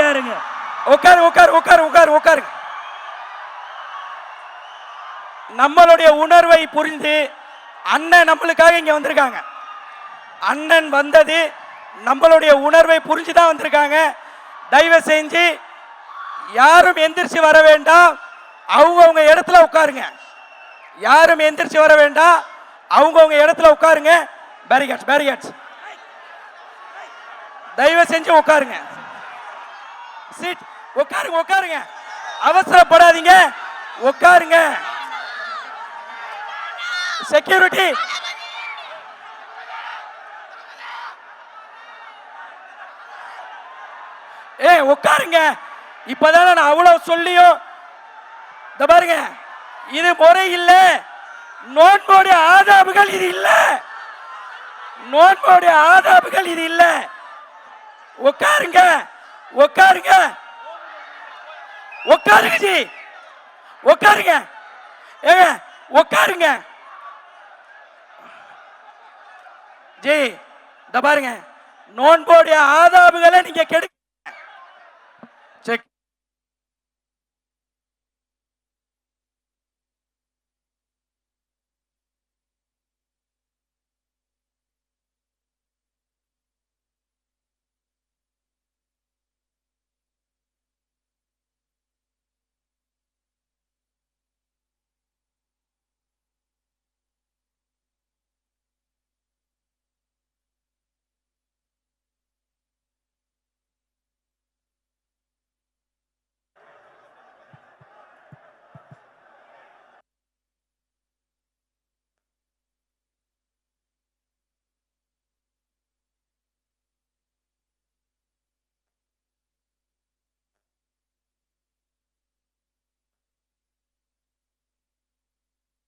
அமைதியா இருங்க. உட்காரு உட்காரு உட்காரு உட்காரு உட்காரு. நம்மளுடைய உணர்வை புரிந்து அண்ணன் நம்மளுக்காக இங்க வந்திருக்காங்க. அண்ணன் வந்தது நம்மளுடைய உணர்வை புரிஞ்சுதான் வந்திருக்காங்க. தயவு செஞ்சு யாரும் எந்திரிச்சு வர வேண்டாம். அவங்கவுங்க இடத்துல உட்காருங்க. யாரும் எந்திரிச்சு வர வேண்டாம். அவங்கவுங்க இடத்துல உட்காருங்க. பேரிகேட்ஸ் பேரிகேட்ஸ் தயவு செஞ்சு உட்காருங்க. சீட் உட்காருங்க உட்காருங்க. அவசரப்படாதீங்க, உட்காருங்க. செக்யூரிட்டி உட்காருங்க. இப்பதானே நான் அவ்வளவு சொல்லியும் பாருங்க, இது முறை இல்ல. நோன்போடைய ஆதாபுகள் இது இல்ல. நோன்போடைய ஆதாபுகள் இது இல்ல. உட்காருங்க உட்காருங்க உட்காருங்க ஜி, உட்காருங்க. ஏங்க உட்காருங்க ஜி. இந்த பாருங்க, நோன்போடைய ஆதாபுகளை நீங்க கெடுக்க செக்.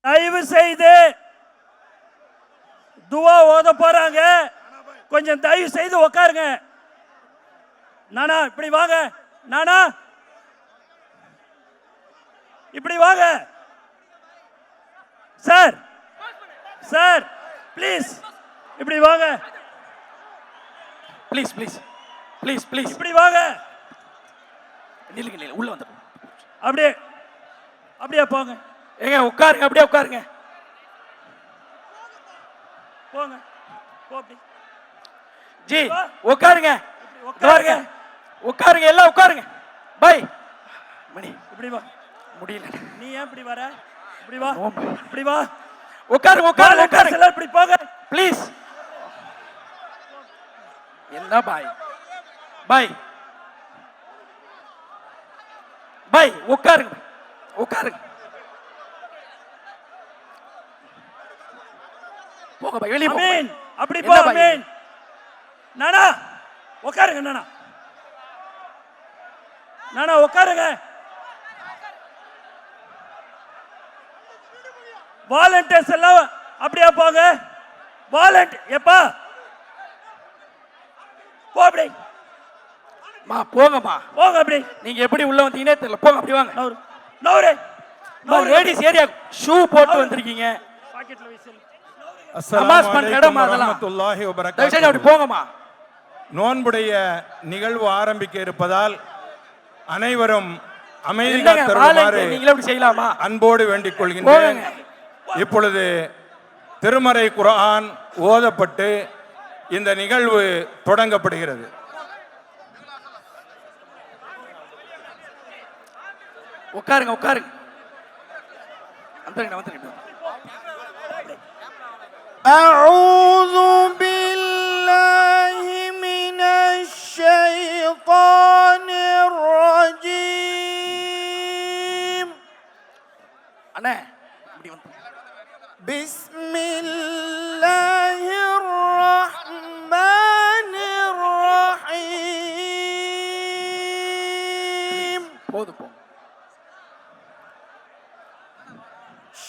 தயவு செய்து துவா ஓத போறாங்க. கொஞ்சம் தயவு செய்து உட்காருங்க. நானா இப்படி வாங்க. நானா இப்படி வாங்க. சார் சார் ப்ளீஸ் இப்படி வாங்க. ப்ளீஸ் ப்ளீஸ் ப்ளீஸ் ப்ளீஸ் இப்படி வாங்க. நில்லுங்க நில்லுங்க, உள்ள வந்து அப்படியே அப்படியே போங்க. ஏங்க உட்காருங்க, அப்படியே உட்காருங்க. போங்க போ அப்படி. ஜி உட்காருங்க உட்காருங்க உட்காருங்க, எல்லாம் உட்காருங்க. பை மணி இப்படி வா. முடியல. நீ ஏன் இப்படி வர? இப்படி வா இப்படி வா. உட்காருங்க உட்காருங்க உட்காருங்க. எல்லாம் இப்படி போங்க ப்ளீஸ். என்ன பாய் பாய் பாய் உட்காருங்க உட்காருங்க. போங்க பாய், வெளியே போங்க. அமீன் அப்படி போ. அமீன் நானா உட்காருங்க. நானா நானா உட்காருங்க. வாலண்டியர்ஸ் எல்லாம் அப்படியே போங்க. வாலண்டியர் எப்பா போ அப்படி. மா போங்கம்மா போங்க அப்படி. நீங்க எப்படி உள்ள வந்தீங்கன்னே தெரியல. போங்க அப்படி வாங்க. நவுரு நவுரு. லேடிஸ் ஏரியா ஷூ போட்டு வந்திருக்கீங்க. பாக்கெட்ல விசில். நமாஸ் பண்ற இடம் அதெல்லாம். தயவு செஞ்சு அப்படி போங்கம்மா. நோன்புடைய நிகழ்வு ஆரம்பிக்க இருப்பதால் அனைவரும் அமைதி காத்திருக்குமாறு நீங்களே அப்படி செய்யலாமா? அன்போடு வேண்டிக் கொள்கின்றேன். இப்பொழுது திருமறை குர்ஆன் ஓதப்பட்டு இந்த நிகழ்வு தொடங்கப்படுகிறது. உட்காருங்க உட்காருங்க. வந்துருங்க வந்துருங்க. أعوذ بالله من الشيطان الرجيم. அண்ணே இப்படி வந்து. بسم الله الرحمن الرحيم. போதும் போங்க.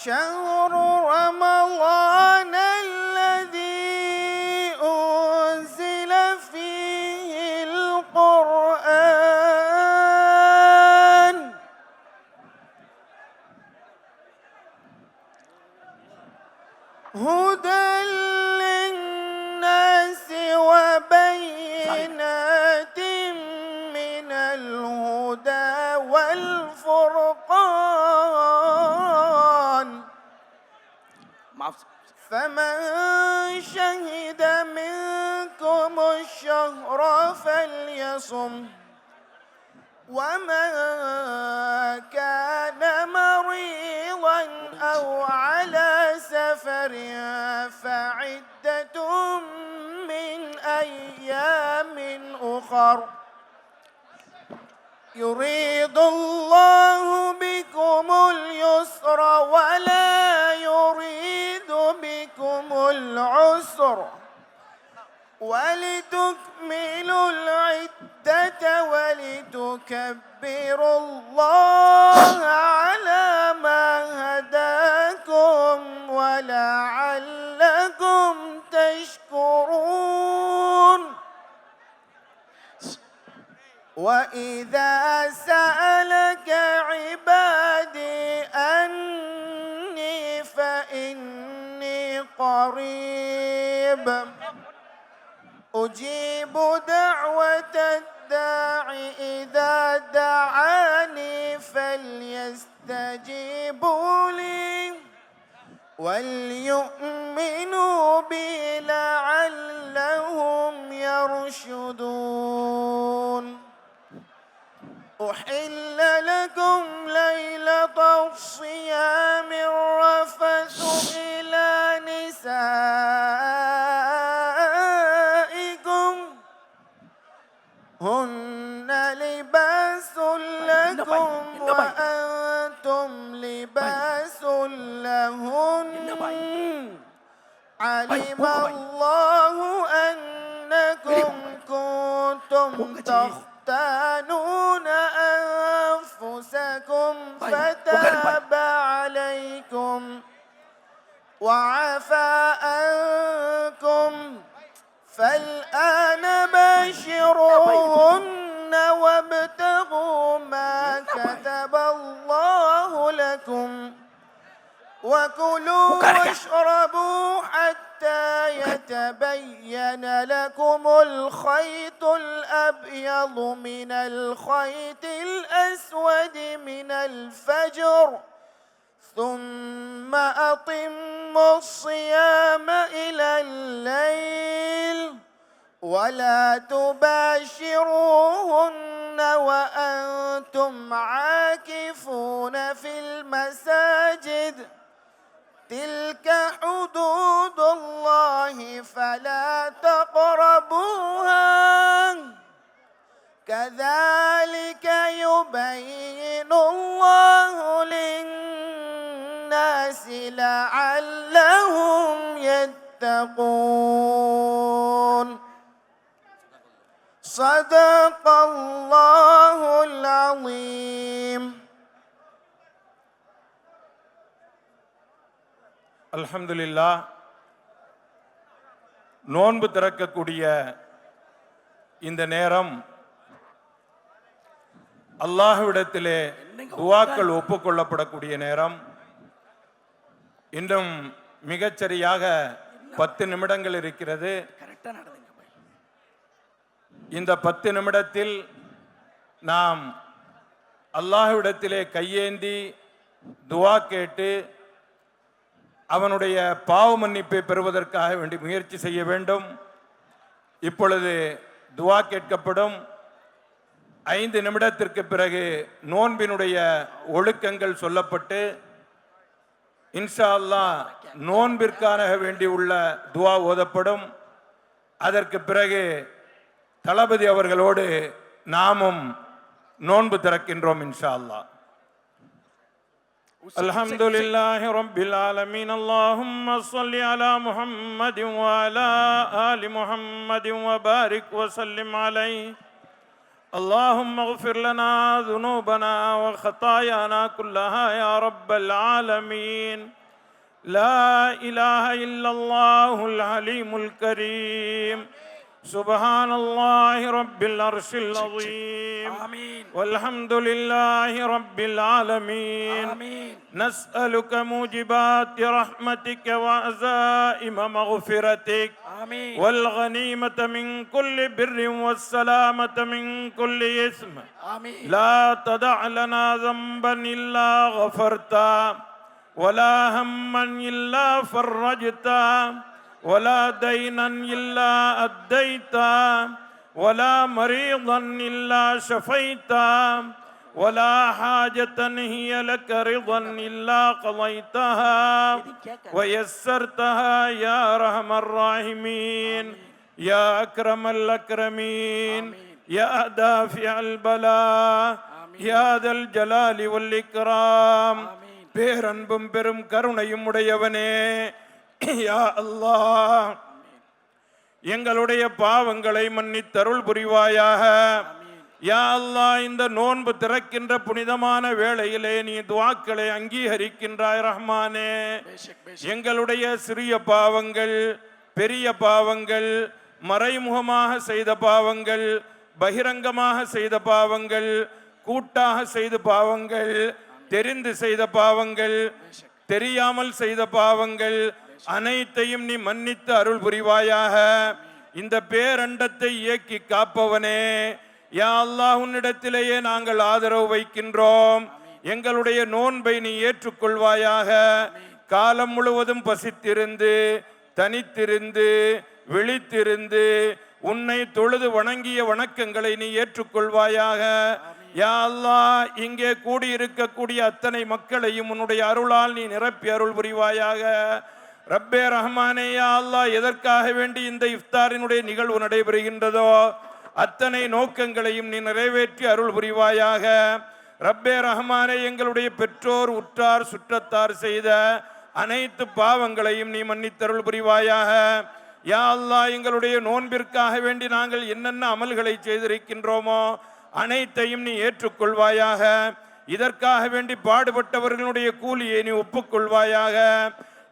شهر رمضان الذي أنزل فيه القرآن هدى للناس وبينات من فمن شهد منكم الشهر فليصم ومن كان مريضا أو على سفر فعدة من أيام أخر يريد الله بكم اليسر ولا يريد بكم العسر ولتكملوا العدة ولتكبروا الله على ما هداكم ولعلكم تشكرون وإذا سألك عبادي أني فإني قريب أجيب دعوة الداع إذا دعاني فليستجيبوا لي وليؤمنوا بي لعلهم يرشدون أحل لكم ليلة الصيام الرفث إلى نسائكم هن لباس لكم وأنتم لباس لهن علم الله أنكم كنتم تختانون أنفسكم فتاب عليكم وعفى عنكم فالآن باشروهن وابتغوا ما كتب الله لكم وكلوا واشربوا حتى يتبين لكم الخيط الأبيض من الخيط الأسود من الفجر ثم أتموا الصيام إلى الليل ولا تباشروهن وأنتم عاكفون في المساجد تلك حدود الله فلا تقربوها كذلك يبين الله للناس لعلهم يتقون صدق الله العظيم அல்ஹம்துலில்லாஹ். நோன்பு திறக்கக்கூடிய இந்த நேரம் அல்லாஹ்விடத்திலே துஆக்கள் ஒப்புக்கொள்ளப்படக்கூடிய நேரம். இன்னும் மிகச்சரியாக 10 நிமிடங்கள் இருக்கிறது. இந்த 10 நிமிடத்தில் நாம் அல்லாஹ்விடத்திலே கையேந்தி துஆ கேட்டு அவனுடைய பாவ மன்னிப்பை பெறுவதற்காக வேண்டி முயற்சி செய்ய வேண்டும். இப்பொழுது துஆ கேட்கப்படும். 5 நிமிடத்திற்கு பிறகு நோன்பினுடைய ஒழுக்கங்கள் சொல்லப்பட்டு இன்ஷா அல்லாஹ் நோன்பிற்கான வேண்டி உள்ள துஆ ஓதப்படும். அதற்கு பிறகு தளபதி அவர்களோடு நாமும் நோன்பு திறக்கின்றோம் இன்ஷா அல்லாஹ். الحمد لله رب العالمين اللهم صل على محمد وعلى آل محمد وبارك وسلم عليه اللهم اغفر لنا ذنوبنا وخطايانا كلها يا رب العالمين لا إله إلا الله العليم الكريم سبحان الله رب العرش العظيم والحمد لله رب العالمين نسألك موجبات رحمتك وعزائم مغفرتك والغنيمة من كل بر والسلامة من كل إثم لا تدع لنا ذنبا إلا غفرته ولا هما إلا فرجته ولا دينا إلا أديته ولا مريضا إلا شفيته ولا حاجة هي لك رضا إلا قضيتها ويسرتها يا أرحم الراحمين يا أكرم الأكرمين يا دافع البلاء يا ذا الجلال والإكرام பேரன்பும் பெரும் கருணையும் உடையவனே யா அல்லாஹ் எங்களுடைய பாவங்களை மன்னித்தருள் புரிவாயாக. யா அல்லாஹ் இந்த நோன்பு திறக்கின்ற புனிதமான வேளையிலே நீ துஆக்களை அங்கீகரிக்கின்றாய் ரஹ்மானே. எங்களுடைய சிறிய பாவங்கள், பெரிய பாவங்கள், மறைமுகமாக செய்த பாவங்கள், பகிரங்கமாக செய்த பாவங்கள், கூட்டாக செய்த பாவங்கள், தெரிந்து செய்த பாவங்கள், தெரியாமல் செய்த பாவங்கள் அனைத்தையும் நீ மன்னித்து அருள் புரிவாயாக. இந்த பேரண்டத்தை இயக்கி காப்பவனே யா அல்லாஹ் உன்னிடத்திலேயே நாங்கள் ஆதரவு வைக்கின்றோம். எங்களுடைய நோன்பை நீ ஏற்றுக்கொள்வாயாக. காலம் முழுவதும் பசித்திருந்து, தனித்திருந்து, விழித்திருந்து உன்னை தொழுது வணங்கிய வணக்கங்களை நீ ஏற்றுக்கொள்வாயாக. யா அல்லாஹ் இங்கே கூடியிருக்கக்கூடிய அத்தனை மக்களையும் உன்னுடைய அருளால் நீ நிரப்பி அருள் புரிவாயாக. ரப்பே ரஹ்மானே யா அல்லாஹ் எதற்காக வேண்டி இந்த இஃப்தாரினுடைய நிகழ்வு நடைபெறுகின்றதோ அத்தனை நோக்கங்களையும் நீ நிறைவேற்றி அருள் புரிவாயாக. ரப்பே ரஹ்மானே எங்களுடைய பெற்றோர், உற்றார், சுற்றத்தார் செய்த அனைத்து பாவங்களையும் நீ மன்னித்தருள் புரிவாயாக. யா அல்லாஹ் எங்களுடைய நோன்பிற்காக வேண்டி நாங்கள் என்னென்ன அமல்களை செய்திருக்கின்றோமோ அனைத்தையும் நீ ஏற்றுக்கொள்வாயாக. இதற்காக வேண்டி பாடுபட்டவர்களுடைய கூலியை நீ ஒப்புக்கொள்வாயாக.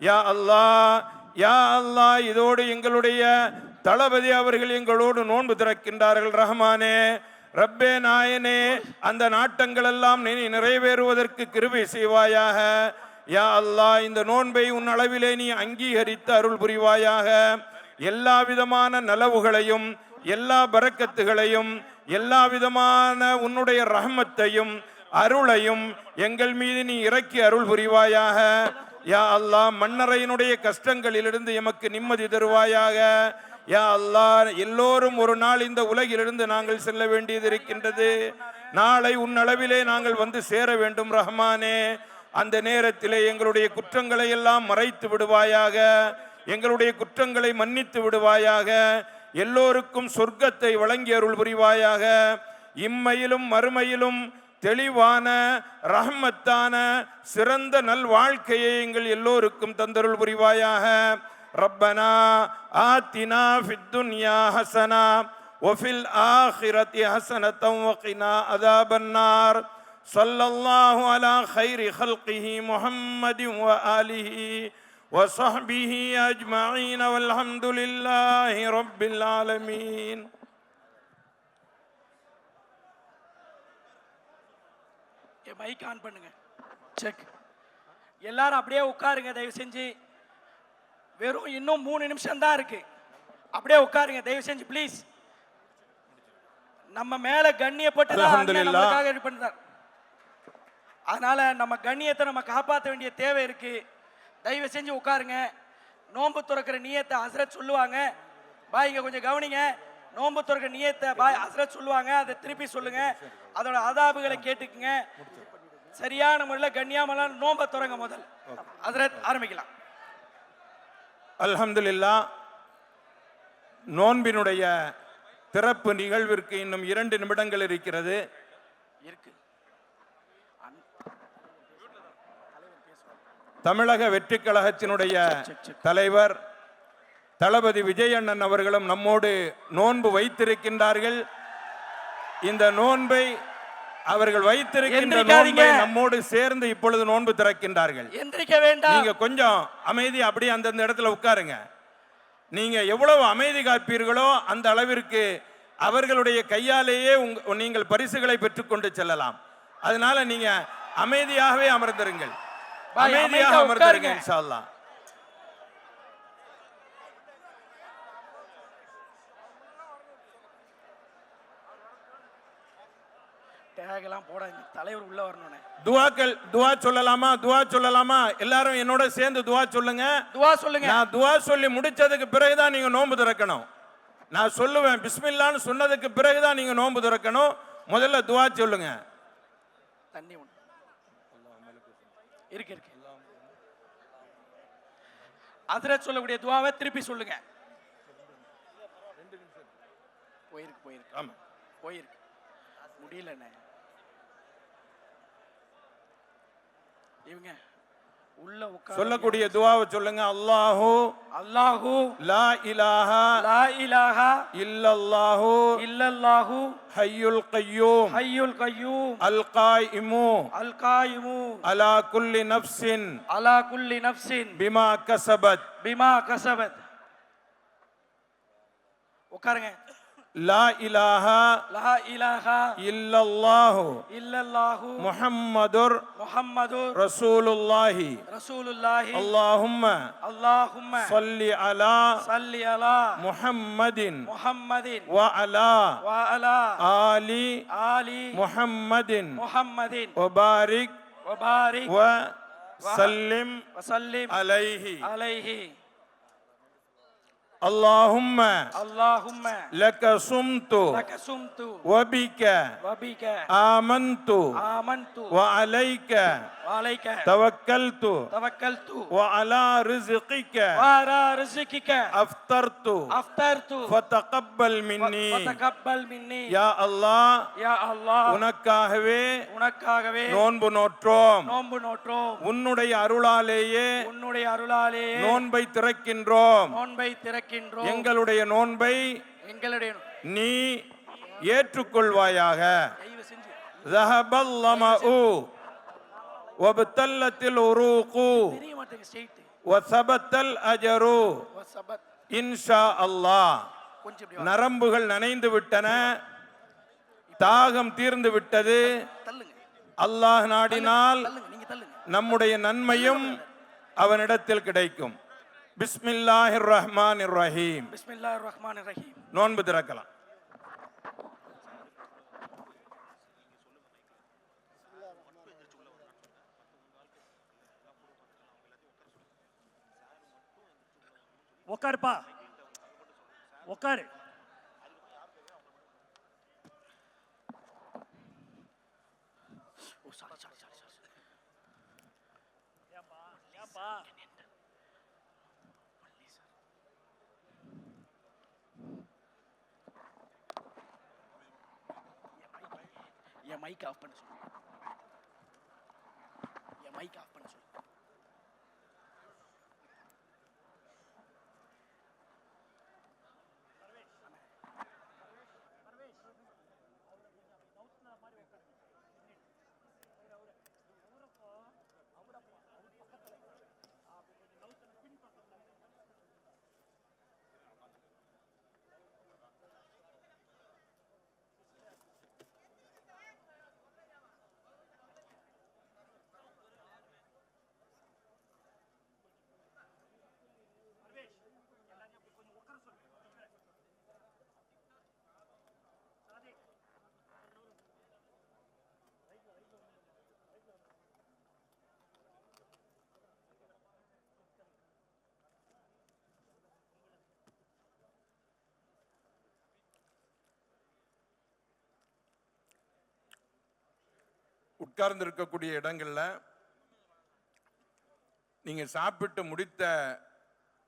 யா அல்லாஹ் யா அல்லாஹ் இதோடு எங்களுடைய தளபதி அவர்கள் எங்களோடு நோன்பு திறக்கின்றார்கள் ரஹ்மானே. ரப்பே நாயனே அந்த நாட்டங்கள் எல்லாம் நீ நிறைவேறுவதற்கு கிருபை செய்வாயாக. யா அல்லாஹ் இந்த நோன்பை உன் அளவிலே நீ அங்கீகரித்து அருள் புரிவாயாக. எல்லா விதமான நலவுகளையும், எல்லா பரக்கத்துகளையும், எல்லா விதமான உன்னுடைய ரஹ்மத்தையும் அருளையும் எங்கள் மீது நீ இறக்கி அருள் புரிவாயாக. யா அல்லாஹ் மன்னரையினுடைய கஷ்டங்களிலிருந்து எமக்கு நிம்மதி தருவாயாக. யா அல்லாஹ் எல்லோரும் ஒரு நாள் இந்த உலகிலிருந்து நாங்கள் செல்ல வேண்டியது இருக்கின்றது. நாளை உன் அளவிலே நாங்கள் வந்து சேர வேண்டும் ரஹ்மானே. அந்த நேரத்திலே எங்களுடைய குற்றங்களை எல்லாம் மறைத்து விடுவாயாக. எங்களுடைய குற்றங்களை மன்னித்து விடுவாயாக. எல்லோருக்கும் சொர்க்கத்தை வழங்கி அருள் புரிவாயாக. இம்மையிலும் மறுமையிலும் தெளிவான ரஹ்மத்தான சிறந்த நல் வாழ்க்கையை எங்கள் எல்லோருக்கும் தந்தருள் புரிவாயாக. ரப்பனா ஆத்தினா ஃபித் துன்யா ஹஸனா வஃபில் ஆখিরাতি ஹஸனத்தன் வகினா அஸாபன்னார். ஸல்லல்லாஹு அலா கைரி ஹல்கிஹி முஹம்மதின் வ ஆலிஹி வ ஸஹ்பிஹி அஜ்மஈன் வல்ஹம்துலில்லாஹி ரப்பில் ஆலமீன். மைக் ஆன் பண்ணுங்க. செக். எல்லாரும் அப்படியே உட்காருங்க தயவு செஞ்சு. வெறும் இன்னும் 3 நிமிஷம் தான் இருக்கு. அப்படியே உட்காருங்க தயவு செஞ்சு ப்ளீஸ். நம்ம மேல கண்ணியப்பட்டு நமக்காக இது பண்றார். அதனால நம்ம கண்ணியத்தை நம்ம காப்பாற்ற வேண்டிய தேவை இருக்கு. தயவு செஞ்சு உட்காருங்க. நோன்பு துறக்கிற நியத்தை ஹஸ்ரத் சொல்லுவாங்க. பாய் இங்க கொஞ்சம் கவனிங்க. நோன்பு துறக்கிற நியத்தை பாய் ஹஸ்ரத் சொல்லுவாங்க. அதை திருப்பி சொல்லுங்க. அதோட ஆதாபுகளை கேட்டுக்குங்க. சரியான முறையில் கண்ணியமான நோன்பை துறங்க. முதல் ஹஸ்ரத் ஆரம்பிக்கலாம். அல்ஹம்துலில்லாஹ். நோன்பினுடைய திறப்பு நிகழ்விற்கு இன்னும் 2 நிமிடங்கள் இருக்கிறது. தமிழக வெற்றி கழகத்தினுடைய தலைவர் தளபதி விஜயண்ணன் அவர்களும் நம்மோடு நோன்பு வைத்திருக்கின்றார்கள். இந்த நோன்பை அவர்கள் வைத்திருக்கின்ற நோன்பை நம்மோடு சேர்ந்து இப்பொழுது நோன்பு திறக்கின்றார்கள். எந்திரிக்க வேண்டாம். நீங்க கொஞ்சம் அமைதி அப்படியே அந்தந்த இடத்துல உட்காருங்க. நீங்க எவ்வளவு அமைதி காப்பீர்களோ அந்த அளவிற்கு அவர்களுடைய கையாலேயே நீங்கள் பரிசுகளை பெற்றுக்கொண்டு செல்லலாம். அதனால நீங்க அமைதியாகவே அமர்ந்திருங்கள். அமைதியாக அமர்ந்திருங்க இன்ஷா அல்லாஹ். டேகெல்லாம் போடாதீங்க, தலைவர் உள்ள வரணும்னே. துவா சொல்லலாமா? எல்லாரும் என்னோட சேர்ந்து துவா சொல்லுங்க. துவா சொல்லுங்க. நான் துவா சொல்லி முடிச்சதுக்கு பிறகுதான் நீங்க நோன்பு திறக்கணும். நான் சொல்லுவேன் பிஸ்மில்லான்னு சொன்னதுக்கு பிறகுதான் நீங்க நோன்பு திறக்கணும். முதல்ல துவா சொல்லுங்க. தண்ணி ஒண்ணு இருக்கு. ஹஜ்ரத் சொல்லக்கூடிய துவாவை திருப்பி சொல்லுங்க. போயிருக்கு. ஆமா, போயிருக்கு. முடியலண்ணே. இவங்க உள்ள உட்கார சொல்லக்கூடிய துவாவை சொல்லுங்க. அல்லாஹு லா இலாஹா இல்லல்லாஹு ஹய்யுல் கய்யூம் அல் காயிமு அலா குல்லி நஃப்ஸின் பிமா கஸபத். உட்காருங்க. லா இலாஹா இல்லல்லாஹு முஹம்மதுர் ரசூலுல்லாஹி அல்லாஹும்ம ஸல்லி அலா முஹம்மதின் வ அலா ஆலி முஹம்மதின் வ பாரிக் வ சல்லிம் அலைஹி. اللهم لك صمت وبك آمنت وعليك توكلت وعلى رزقك أفطرت فتقبل مني يا الله உனக்காகவே நோன்பு நோற்றோம். உன்னுடைய அருளாலேயே நோன்பை திறக்கின்றோம். எங்களுடைய நோன்பை நீ ஏற்றுக்கொள்வாயாக. ذهبل ظمأ وابتلت العروق وثبت الأجر إن شاء الله. நரம்புகள் நனைந்து விட்டன, தாகம் தீர்ந்து விட்டது. அல்லாஹ் நாடினால் நம்முடைய நன்மையும் அவனிடத்தில் கிடைக்கும். பிஸ்மில்லாஹிர் ரஹ்மானிர் ரஹீம். நோன்பு திறக்கலாம். உட்காருப்பா, உட்காரு. என் மைக் ஆஃப் பண்ண சொல்லு. உட்கார்ந்து இருக்கக்கூடிய இடங்கள்ல நீங்க சாப்பிட்டு முடித்த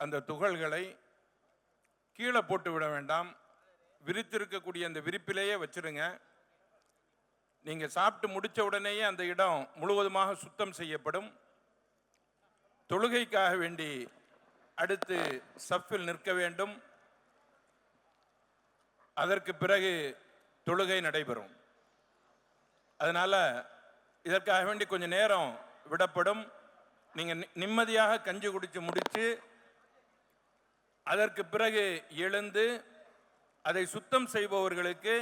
அந்த துகள்களை கீழே போட்டு விட வேண்டாம். விரித்திருக்கக்கூடிய அந்த விரிப்பிலேயே வச்சிருங்க. நீங்க சாப்பிட்டு முடிச்ச உடனேயே அந்த இடம் முழுவதுமாக சுத்தம் செய்யப்படும். தொழுகைக்காக வேண்டி அடுத்து சஃபில் நிற்க வேண்டும். அதற்கு பிறகு தொழுகை நடைபெறும். அதனால இதற்காக வேண்டி கொஞ்சம் நேரம் விடப்படும். நீங்க நிம்மதியாக கஞ்சி குடிச்சு முடிச்சு அதற்கு பிறகு எழுந்து அதை சுத்தம் செய்பவர்களுக்கு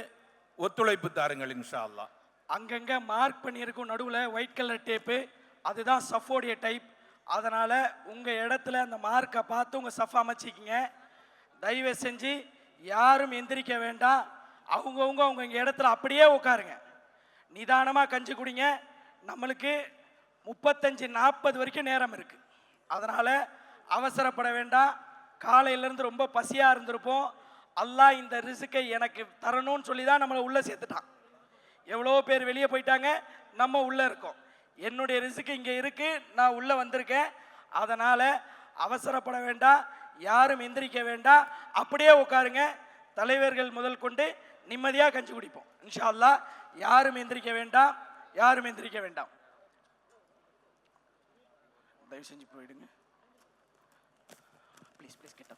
ஒத்துழைப்பு தாருங்கள் இன்ஷா அல்லாஹ். அங்கங்க மார்க் பண்ணியிருக்கும் நடுவில் ஒயிட் கலர் டேப்பு, அதுதான் சஃபோடைய டைப். அதனால உங்க இடத்துல அந்த மார்க்கை பார்த்து உங்க சஃப் அமைச்சிக்கிங்க. தயவு செஞ்சு யாரும் எந்திரிக்க வேண்டாம். அவங்கவுங்க அவங்க இடத்துல அப்படியே உட்காருங்க. நிதானமாக கஞ்சி குடிங்க. நம்மளுக்கு 35-40 வரைக்கும் நேரம் இருக்கு. அதனால அவசரப்பட வேண்டாம். காலையிலேருந்து ரொம்ப பசியாக இருந்திருப்போம். அல்லாஹ் இந்த ரிஸ்கை எனக்கு தரணும்னு சொல்லி தான் நம்மளை உள்ளே சேர்த்துட்டான். எவ்வளோ பேர் வெளியே போயிட்டாங்க, நம்ம உள்ளே இருக்கோம். என்னுடைய ரிஸ்க் இங்கே இருக்கு, நான் உள்ளே வந்திருக்கேன். அதனால் அவசரப்பட வேண்டாம், யாரும் எந்திரிக்க வேண்டாம், அப்படியே உட்காருங்க. தலைவர்கள் முதல் கொண்டு நிம்மதியாக கஞ்சி குடிப்போம் இன்ஷா அல்லாஹ். யாரும் எந்திரிக்க வேண்டாம், யாரும் எந்திரிக்க வேண்டாம். தயவு செஞ்சு போயிடுங்க ப்ளீஸ் ப்ளீஸ். கிட்ட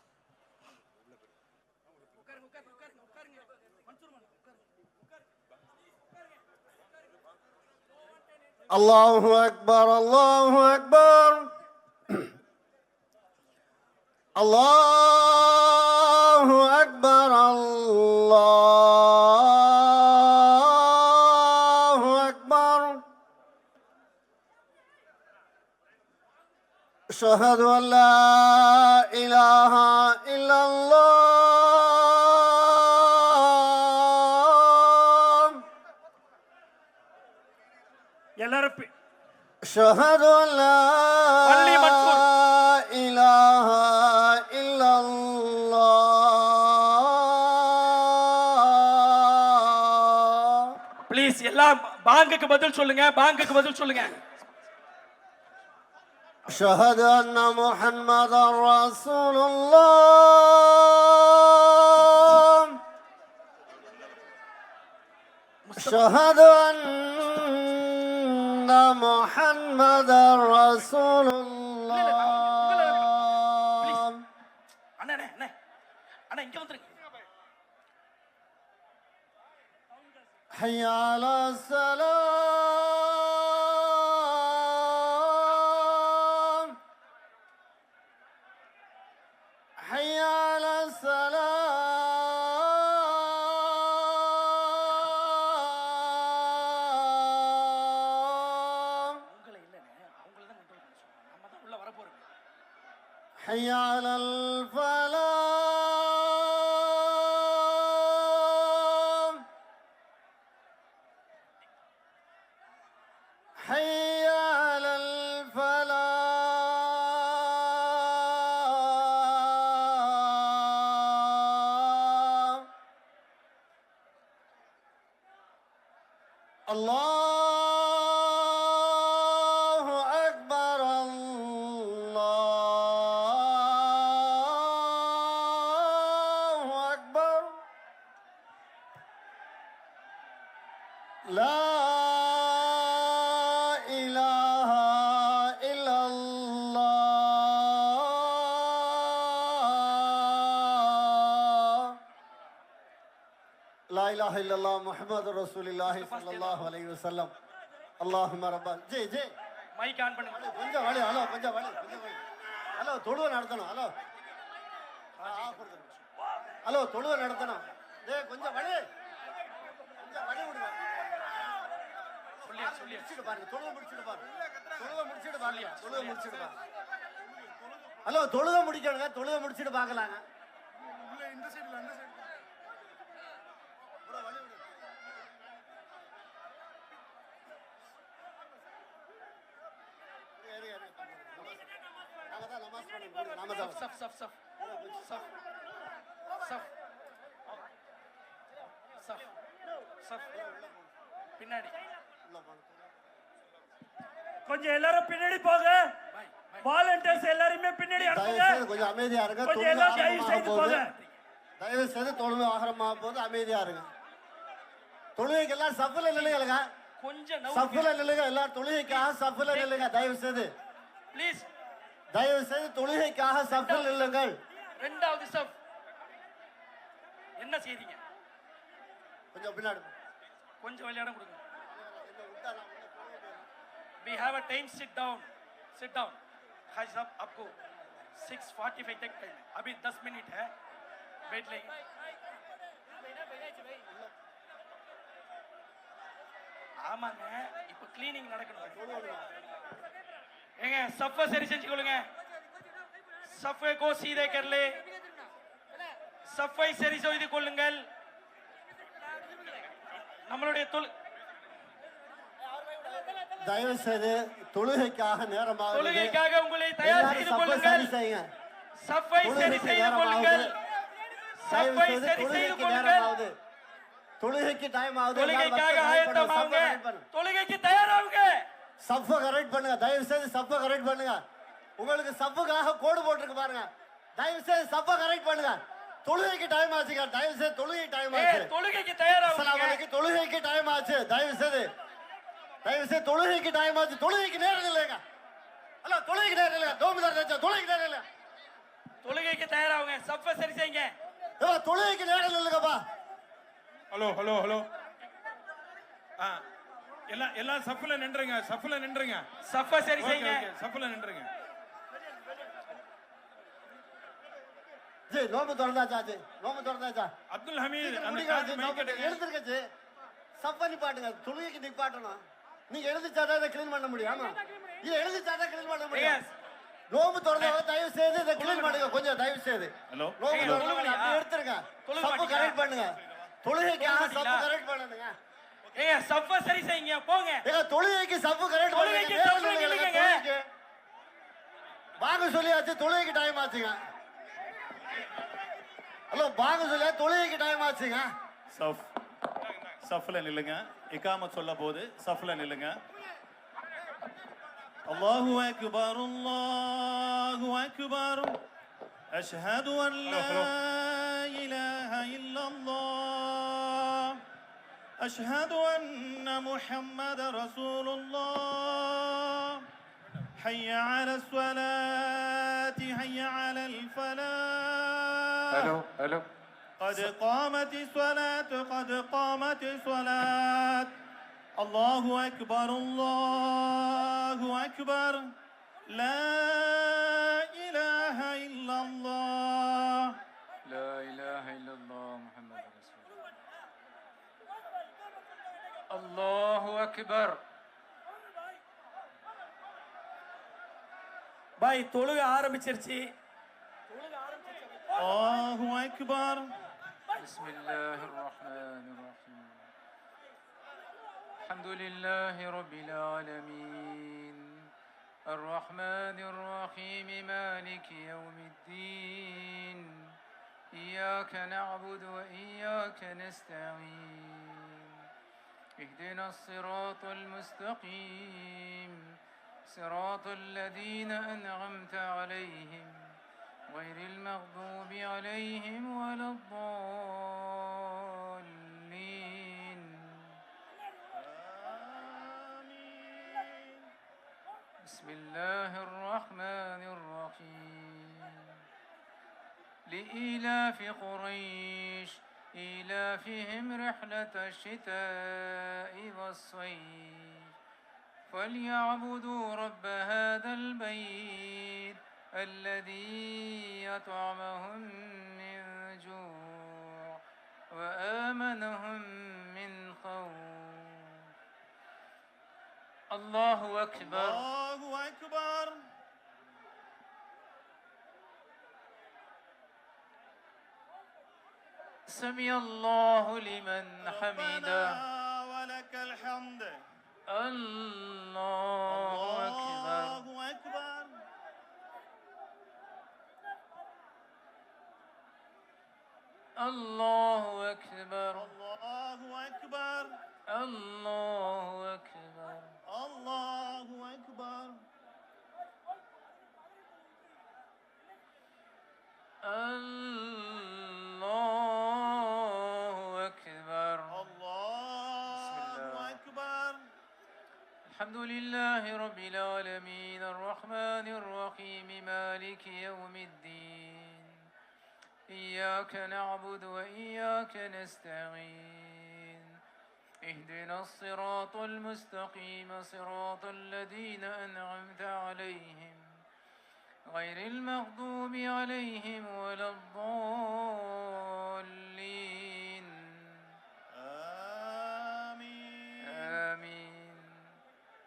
الله أكبر الله أكبر الله أكبر الله أكبر أشهد أن لا إله إلا الله எல்லாரும் أشهد أن لا إله إلا الله. ப்ளீஸ் எல்லாம் பாங்குக்கு பதில் சொல்லுங்க, பாங்குக்கு பதில் சொல்லுங்க. أشهد أن محمدا رسول الله. أشهد أن محمدا رسول الله. அண்ணா அண்ணா அண்ணா இங்க வந்துருங்க. حي على السلام حي على السلام உங்களை இல்லைண்ணே, அவங்கள தான் கண்ட்ரோல் பண்ண சொல்லுங்க. நம்ம தான் உள்ள வர போறோம். حي على الفلاح حي على الفلاح. الله أكبر الله أكبر لا إله إلا الله. لا إله إلا الله محمد رسول الله صلى الله عليه وسلم. اللهم رب جي جي மைக் ஆன் பண்ணுங்க. கொஞ்சம் வழி ஹலோ கொஞ்சம் வழி ஹலோ தொழுவ நடத்தணும் ஹலோ ஹலோ தொழுவ நடத்தணும். கொஞ்சம் வழி விடுங்க. முடிச்சிட்டு பாருங்க, தொழுவ முடிச்சிட்டு பாருங்க, தொழுவ முடிச்சிட்டு பாருங்க, தொழுவ முடிச்சிட்டு பாருங்க. ஹலோ தொழுவ முடிக்கணுங்க, தொழுவ முடிச்சிட்டு பார்க்கலாங்க. இந்த சைடுல அந்த சைடு ப்ரோ வழி விடுங்க. நாம தான் நமாஸ் பண்ணி நாம தான் சஃப் சஃப் சஃப் சஃப் சஃப் சஃப் சஃப் பின்னாடி கொஞ்சம் எல்லாரும் பின்னாடி போங்க. வாலண்டியர்ஸ் எல்லாரும் பின்னாடி அனுப்புங்க. கொஞ்சம் அமைதியா இருங்க. கொஞ்சம் எல்லாரும் தயவு செய்து போங்க. தயவு செய்து தொழுகை ஆகரமா போது அமைதியா இருங்க. தொழுகைக்கு எல்லாம் சஃப்ல நில்லுங்க. கொஞ்சம் சஃப்ல நில்லுங்க. எல்லாரும் தொழுகைக்காக சஃப்ல நில்லுங்க. தயவு செய்து ப்ளீஸ். தயவு செய்து தொழுகைக்காக சஃப்ல நில்லுங்கள். ரெண்டாவது சஃப் என்ன செய்றீங்க? கொஞ்சம் பின்னாடி கொஞ்சம் விளையாட கொடுங்க. We have a time. Sit down. Sit down. भाई साहब आपको 6:45 तक टाइम है. अभी 10 मिनट है. वेट लेंगे. ஆமாங்க, இப்போ கிளீனிங் நடக்கணும். ஏங்க சஃபை சரி செஞ்சுக்கொள்ளுங்க. சஃபை கோ சீதே கர்லே. சஃபை சரி செய்து கொள்ளுங்கள். நம்மளுடைய தயவு செய்து தொழுகைக்காக நேரமாக தொழுகைக்காக உங்களை தயார் செய்து கொள்ளுங்கள். செய்யுங்க. சஃபை சரி செய்து கொள்ளுங்கள். சஃபை சரி செய்து கொள்ளுங்கள். தொழுகைக்கு டைம் ஆகுது. தொழுகைக்காக ஆயத்தமாகுங்க. தொழுகைக்கு தயாராகுங்க. சஃபை கரெக்ட் பண்ணுங்க. தயவு செய்து சஃபை கரெக்ட் பண்ணுங்க. உங்களுக்கு சஃபுக்காக கோடு போட்டுருக்கு பாருங்க. தயவு செய்து சஃபை கரெக்ட் பண்ணுங்க. தொழுகைக்கு டைம் ஆச்சுங்க. தயவு செய்து தொழுகை டைம் ஆச்சு. தொழுகைக்கு தயாராகுங்க. அஸ்ஸலாமு அலைக்கும். தொழுகைக்கு டைம் ஆச்சு. தயவு செய்து தொழுகைக்கு டைம் ஆச்சு. தொழுகைக்கு நேரம் இல்லைங்க. அல்ல தொழுகைக்கு நேரம் இல்ல. தோமிதார் தொழுகைக்கு நேரம் இல்ல. தொழுகைக்கு தயாராகுங்க. சஃபை சரி செய்யுங்க. தொழுகைக்கு நேரம் இல்லைங்கப்பா. ஹலோ ஹலோ ஹலோ எல்லாம் சஃப்ல நின்றுங்க. சஃப்ல நின்றுங்க. சஃபை சரி செய்யுங்க. சஃப்ல நின்றுங்க. ஜி நோம்பு திறந்தாச்சா? ஜி நோம்பு திறந்தாச்சா? அப்துல் ஹமீத் அந்த எழுந்திருக்கச்சு. சஃபை நிப்பாட்டுங்க. தொழுகைக்கு நிப்பாட்டணும். நீங்க எழுதிச்சாதான் இதை கிளீன் பண்ண முடியும். ஆமா இதை எழுதிச்சாதான் கிளீன் பண்ண முடியும். நோம்பு திறந்தவங்க தயவு செய்து இதை கிளீன் பண்ணுங்க. கொஞ்சம் தயவு செய்து நோம்பு திறந்தவங்க அப்படியே எடுத்துருங்க. சஃபை கரெக்ட் பண்ணுங்க. தொழுகைக்காக சஃபை கரெக்ட் பண்ணுங்க. சஃபை சரி செய்யுங்க. போங்க. தொழுகைக்கு சஃபை கரெக்ட் பண்ணுங்க. வாங்க சொல்லியாச்சு. தொழுகைக்கு டைம் ஆச்சுங்க. ஹலோ வாங்க சொல்லியா. தொழுகைக்கு டைம் ஆச்சுங்க. சஃப்ல நில்லுங்க. இகாமத் சொல்ல போது சஃப்ல நில்லுங்க. அல்லாஹு அக்பர் அல்லாஹு அக்பர் அஷ்ஹது அன் லா இலாஹ இல்லல்லாஹ் அஷ்ஹது அன்ன முஹம்மதர் ரசூலுல்லாஹ் ஹய்ய அலஸ் ஸலாத்தி ஹய்ய அலல் ஃபலாஹ். ஹலோ قد قامت الصلاة قد قامت الصلاة الله أكبر الله أكبر لا إله إلا الله لا إله إلا الله محمد رسول الله. الله أكبر. பாய் தொழுக ஆரம்பிச்சிருச்சு. الله أكبر. بسم الله الرحمن الرحيم. الحمد لله رب العالمين الرحمن الرحيم مالك يوم الدين إياك نعبد وإياك نستعين اهدنا الصراط المستقيم صراط الذين أنعمت عليهم غير المغضوب عليهم ولا الضالين. بسم الله الرحمن الرحيم. لإيلاف قريش إيلافهم رحلة الشتاء والصيف فليعبدوا رب هذا البيت الذي أطعمهم من جوع وآمنهم من خوف. الله أكبر. الله أكبر. سمع الله لمن حمده. ولك الحمد. الله أكبر. الله أكبر. الله أكبر. الله أكبر. الله أكبر. الله أكبر. الله أكبر. الله أكبر. الحمد لله رب العالمين الرحمن الرحيم مالك يوم الدين إياك نعبد وإياك نستعين اهدنا الصراط المستقيم صراط الذين أنعمت عليهم غير المغضوب عليهم ولا الضالين. آمين. آمين.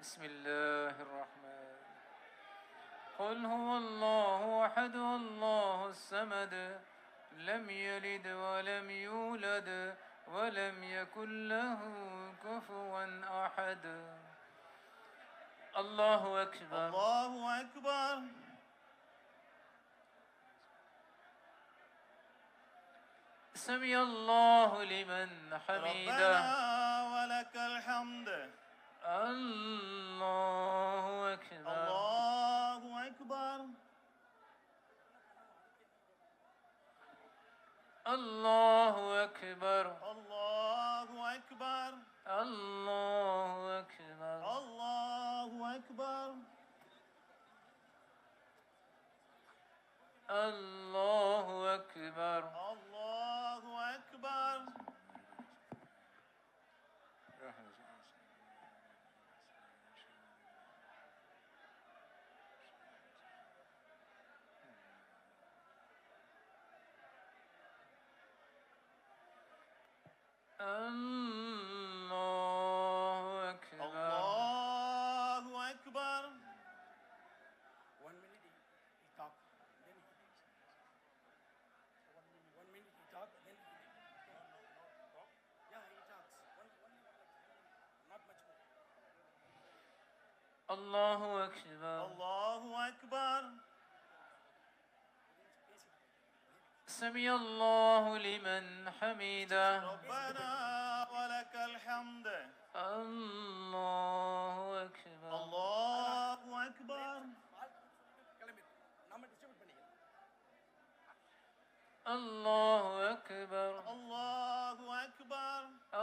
بسم الله الرحمن. قل هو الله أحد الله الصمد لم يلد ولم يولد ولم يكن له كفوا أحد. الله أكبر الله أكبر سمع الله لمن حمده ربنا ولك الحمد الله أكبر الله أكبر الله أكبر الله أكبر الله أكبر الله أكبر الله أكبر الله أكبر الله أكبر الله أكبر الله أكبر الله أكبر سمع الله لمن حمده ربنا ولك الحمد الله أكبر الله أكبر الله أكبر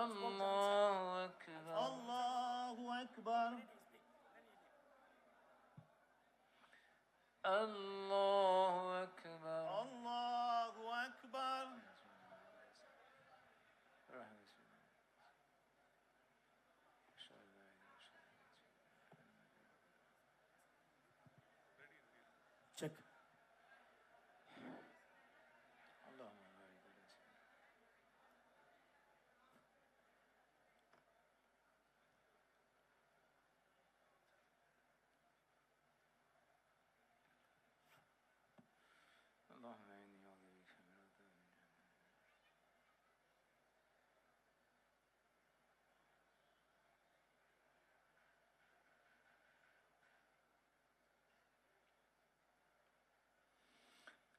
الله أكبر الله أكبر الله أكبر الله أكبر الله أكبر செக். اللهم إني أعوذ بك من عذاب جهنم.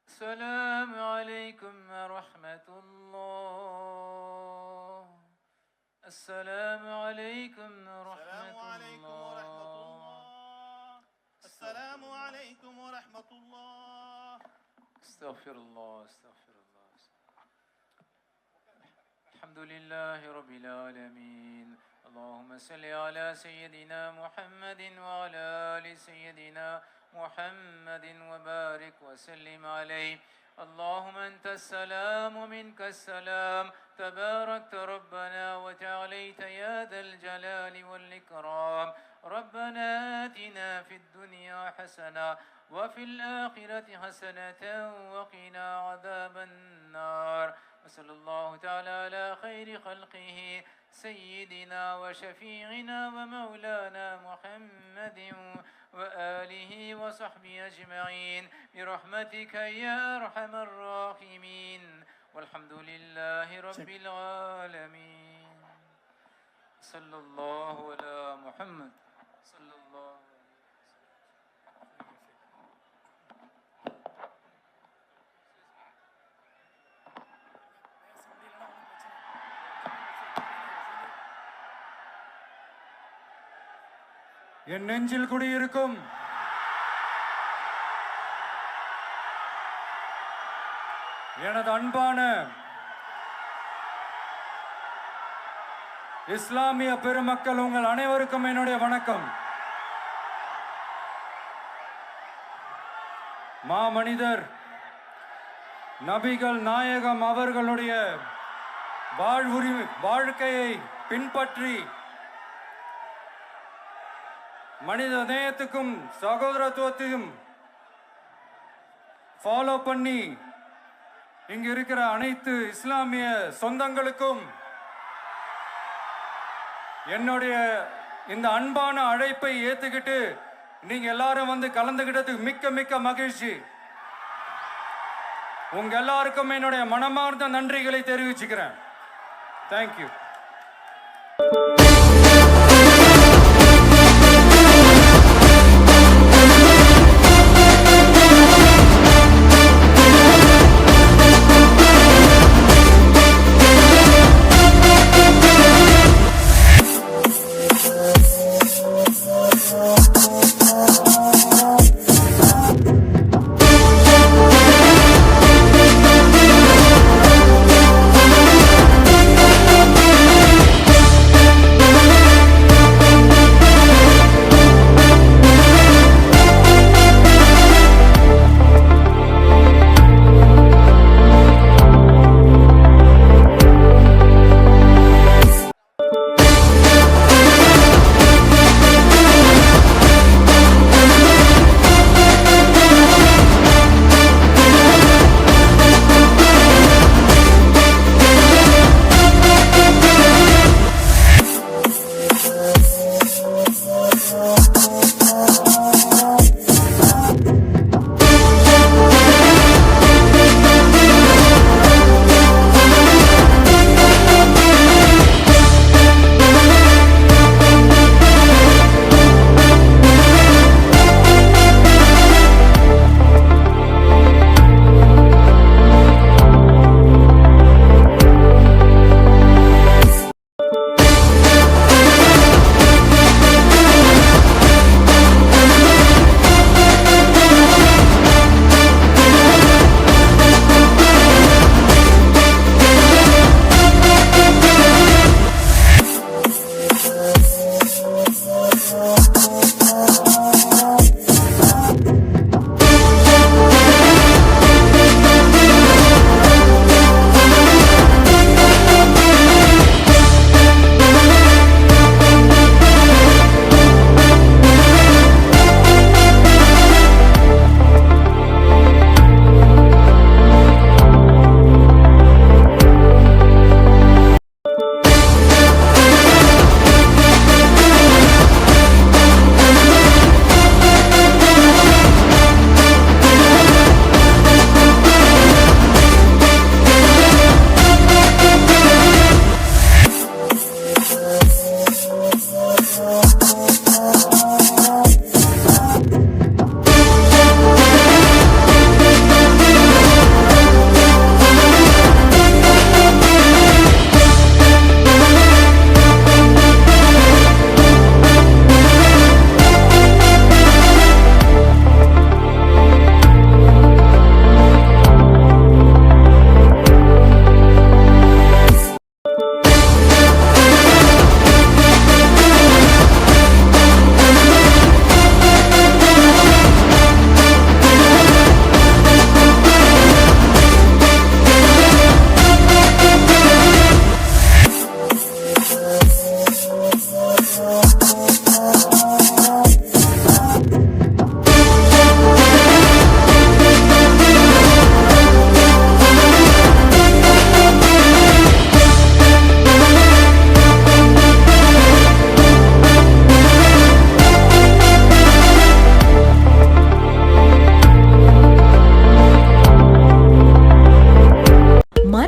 السلام عليكم ورحمة الله. السلام عليكم ورحمة السلام عليكم ورحمة الله السلام عليكم ورحمة الله استغفر الله استغفر الله. الحمد لله رب العالمين. اللهم صل على سيدنا محمد وعلى آل سيدنا محمد وبارك وسلم عليه. اللهم أنت السلام ومنك السلام تباركت ربنا وتعاليت يا ذا الجلال والإكرام. ربنا آتنا في الدنيا حسنة وفي الآخرة حسنة وقنا عذاب النار. وصلى الله تعالى على خير خلقه سيدنا وشفيعنا ومولانا محمد وآله وصحبه أجمعين برحمتك يا أرحم الراحمين. والحمد لله رب العالمين. صلى الله على محمد صلى الله عليه என் நெஞ்சில் குடியிருக்கும் எனது அன்பான இஸ்லாமிய பெருமக்கள், உங்கள் அனைவருக்கும் என்னுடைய வணக்கம். மாமனிதர் நபிகள் நாயகம் அவர்களுடைய வாழ்க்கையை பின்பற்றி மனித நேயத்துக்கும் சகோதரத்துவத்தையும் ஃபாலோ பண்ணி இங்க இருக்கிற அனைத்து இஸ்லாமிய சொந்தங்களுக்கும் என்னுடைய இந்த அன்பான அழைப்பை ஏத்துக்கிட்டு நீங்க எல்லாரும் வந்து கலந்துகிட்டதுக்கு மிக்க மிக்க மகிழ்ச்சி. உங்க எல்லாருக்கும் என்னுடைய மனமார்ந்த நன்றிகளை தெரிவிச்சுக்கிறேன். தேங்க்யூ.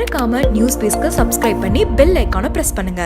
மறக்காம நியூஸ் பேஸ்க்கு சப்ஸ்கிரைப் பண்ணி பெல் ஐகானை பிரஸ் பண்ணுங்க.